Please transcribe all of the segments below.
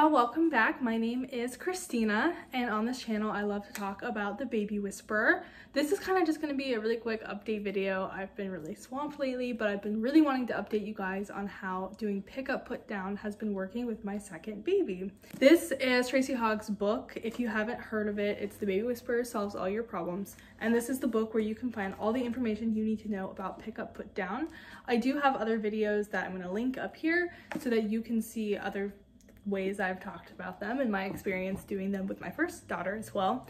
y'all, welcome back. My name is Christina, and on this channel I love to talk about the baby whisperer. This is kind of just going to be a really quick update video. I've been really swamped lately, but I've been really wanting to update you guys on how doing pick up put down has been working with my second baby. This is Tracy Hogg's book. If you haven't heard of it, it's The Baby Whisperer Solves All Your Problems, and this is the book where you can find all the information you need to know about pick up put down. I do have other videos that I'm going to link up here so that you can see other ways I've talked about them and my experience doing them with my first daughter as well.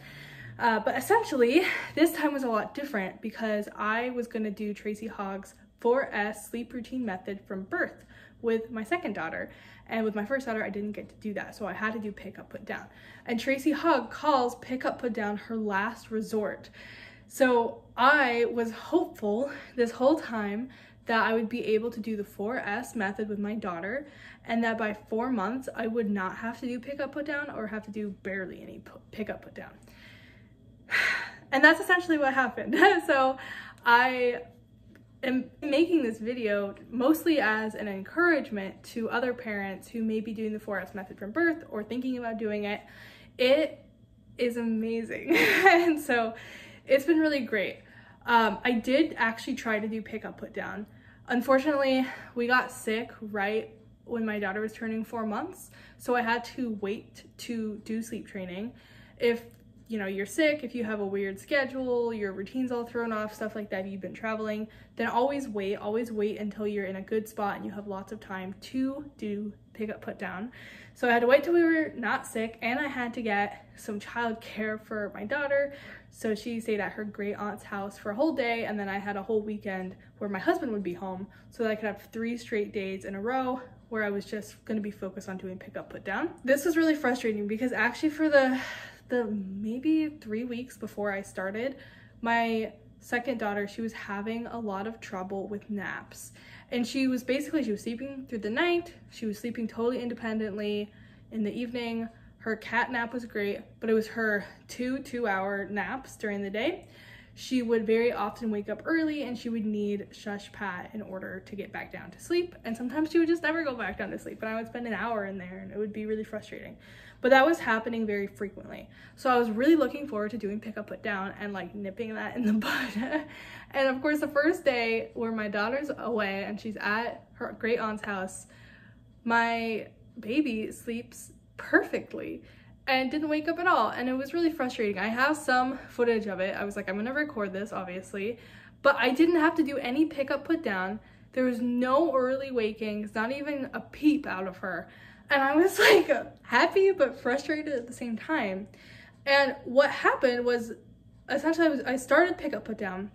But essentially, this time was a lot different because I was going to do Tracy Hogg's 4S sleep routine method from birth with my second daughter. And with my first daughter, I didn't get to do that. So I had to do pick up, put down. And Tracy Hogg calls pick up, put down her last resort. So I was hopeful this whole time that I would be able to do the 4S method with my daughter, and that by 4 months I would not have to do pick up, put down, or have to do barely any pick up, put down. And that's essentially what happened. So I am making this video mostly as an encouragement to other parents who may be doing the 4S method from birth or thinking about doing it. It is amazing. And so it's been really great. I did actually try to do pick up, put down. Unfortunately, we got sick right when my daughter was turning 4 months, so I had to wait to do sleep training. If you know you're sick, if you have a weird schedule, your routine's all thrown off, stuff like that, if you've been traveling, then always wait until you're in a good spot and you have lots of time to do pick up, put down. So I had to wait till we were not sick, and I had to get some childcare for my daughter. So she stayed at her great aunt's house for a whole day, and then I had a whole weekend where my husband would be home so that I could have 3 straight days in a row where I was just going to be focused on doing pick up, put down. This was really frustrating because actually for the maybe 3 weeks before I started, my second daughter, she was having a lot of trouble with naps. And she was sleeping through the night. She was sleeping totally independently in the evening. Her cat nap was great, but it was her two-hour naps during the day. She would very often wake up early and she would need shush pat in order to get back down to sleep. And sometimes she would just never go back down to sleep, and I would spend an hour in there and it would be really frustrating. But that was happening very frequently. So I was really looking forward to doing pick up, put down and like nipping that in the bud. And of course, the first day where my daughter's away and she's at her great aunt's house, my baby sleeps perfectly and didn't wake up at all, and it was really frustrating. I have some footage of it. I was like, I'm gonna record this obviously, but I didn't have to do any pick up, put down. There was no early wakings, not even a peep out of her, and I was like happy but frustrated at the same time. And what happened was essentially I started pick up, put down,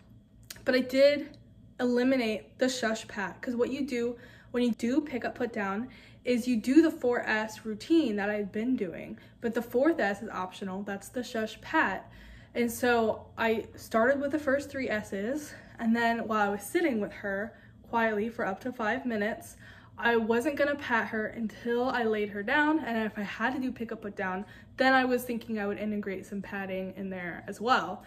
but I did eliminate the shush pat, because what you do when you do pick up, put down is you do the 4S routine that I've been doing, but the 4th S is optional. That's the shush pat. And so I started with the first 3 S's, and then while I was sitting with her quietly for up to 5 minutes, I wasn't gonna pat her until I laid her down, and if I had to do pick up, put down, then I was thinking I would integrate some patting in there as well.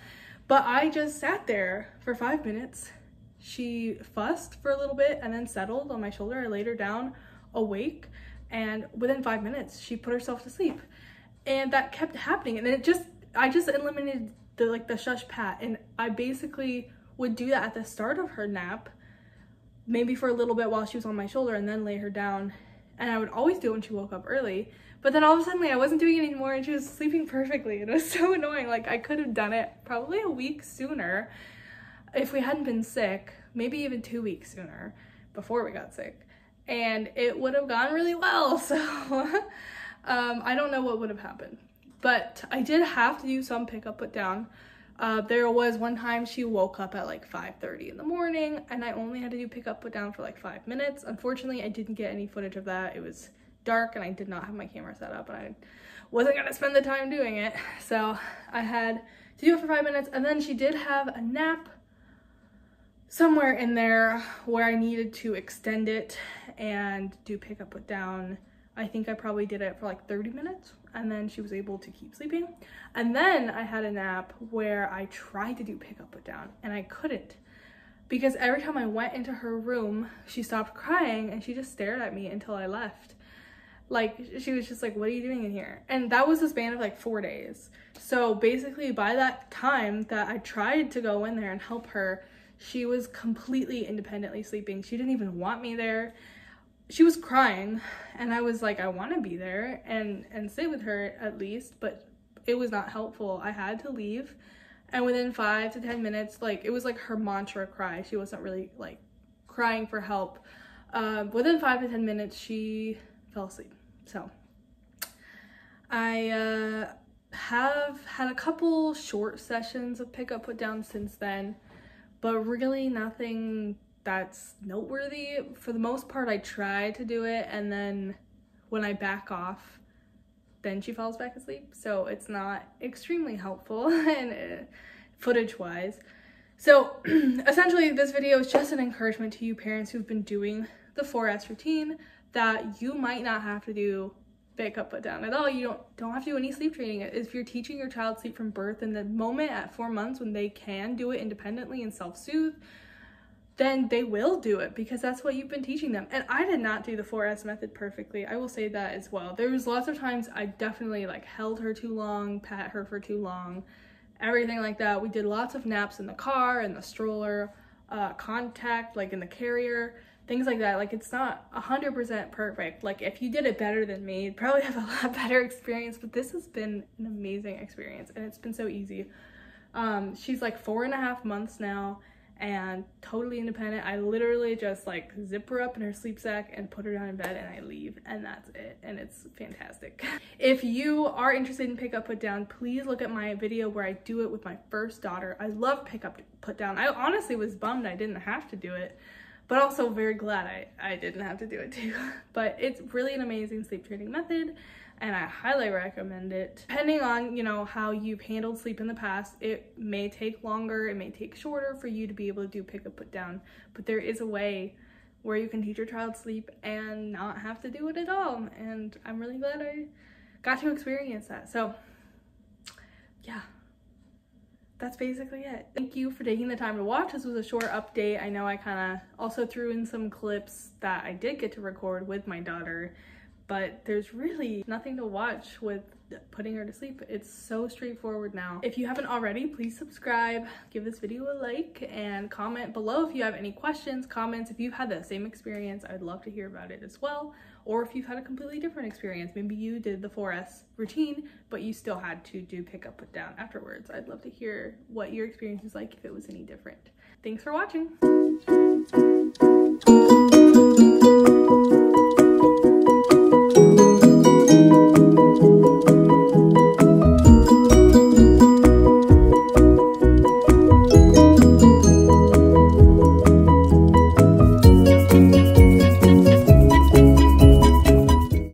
But I just sat there for 5 minutes. She fussed for a little bit and then settled on my shoulder. I laid her down awake, and within 5 minutes she put herself to sleep, and that kept happening. And then I just eliminated the shush pat, and I basically would do that at the start of her nap, maybe for a little bit while she was on my shoulder, and then lay her down. And I would always do it when she woke up early, but then all of a sudden I wasn't doing it anymore and she was sleeping perfectly. It was so annoying. Like, I could have done it probably a week sooner if we hadn't been sick, maybe even 2 weeks sooner before we got sick, and it would have gone really well. So I don't know what would have happened, but I did have to do some pick up, put down. There was one time she woke up at like 5:30 in the morning, and I only had to do pick up, put down for like 5 minutes. Unfortunately, I didn't get any footage of that. It was dark and I did not have my camera set up, and I wasn't gonna spend the time doing it. So I had to do it for 5 minutes, and then she did have a nap somewhere in there where I needed to extend it and do pick up, put down. I think I probably did it for like 30 minutes, and then she was able to keep sleeping. And then I had a nap where I tried to do pick up, put down, and I couldn't, because every time I went into her room, she stopped crying and she just stared at me until I left. Like, she was just like, what are you doing in here? And that was a span of like 4 days. So basically by that time that I tried to go in there and help her, she was completely independently sleeping. She didn't even want me there. She was crying, and I was like, I want to be there and sit with her at least, but it was not helpful. I had to leave, and within 5 to 10 minutes, like, it was like her mantra cry. She wasn't really like crying for help. Within 5 to 10 minutes, she fell asleep. So I have had a couple short sessions of pick up, put down since then, but really nothing that's noteworthy. For the most part, I try to do it, and then when I back off, then she falls back asleep. So it's not extremely helpful and footage wise. So essentially this video is just an encouragement to you parents who've been doing the 4S routine that you might not have to do pick up, put down at all. You don't have to do any sleep training. If you're teaching your child sleep from birth, in the moment at 4 months when they can do it independently and self-soothe, then they will do it because that's what you've been teaching them. And I did not do the 4S method perfectly. I will say that as well. There was lots of times I definitely like held her too long, pat her for too long, everything like that. We did lots of naps in the car, in the stroller, contact, like in the carrier, things like that. Like, it's not 100% perfect. Like, if you did it better than me, you'd probably have a lot better experience, but this has been an amazing experience and it's been so easy. She's like 4.5 months now and totally independent. I literally just like zip her up in her sleep sack and put her down in bed and I leave, and that's it, and it's fantastic. If you are interested in pick up, put down, please look at my video where I do it with my first daughter. I love pick up, put down. I honestly was bummed I didn't have to do it, but also very glad I didn't have to do it too. But it's really an amazing sleep training method, and I highly recommend it. Depending on, you know, how you've handled sleep in the past, it may take longer, it may take shorter for you to be able to do pick up, put down, but there is a way where you can teach your child sleep and not have to do it at all. And I'm really glad I got to experience that. So yeah, that's basically it. Thank you for taking the time to watch. This was a short update. I know I kind of also threw in some clips that I did get to record with my daughter, but there's really nothing to watch with putting her to sleep. It's so straightforward now. If you haven't already, please subscribe, give this video a like, and comment below if you have any questions, comments. If you've had the same experience, I'd love to hear about it as well. Or if you've had a completely different experience, maybe you did the 4S routine, but you still had to do pick up, put down afterwards. I'd love to hear what your experience was like, if it was any different. Thanks for watching.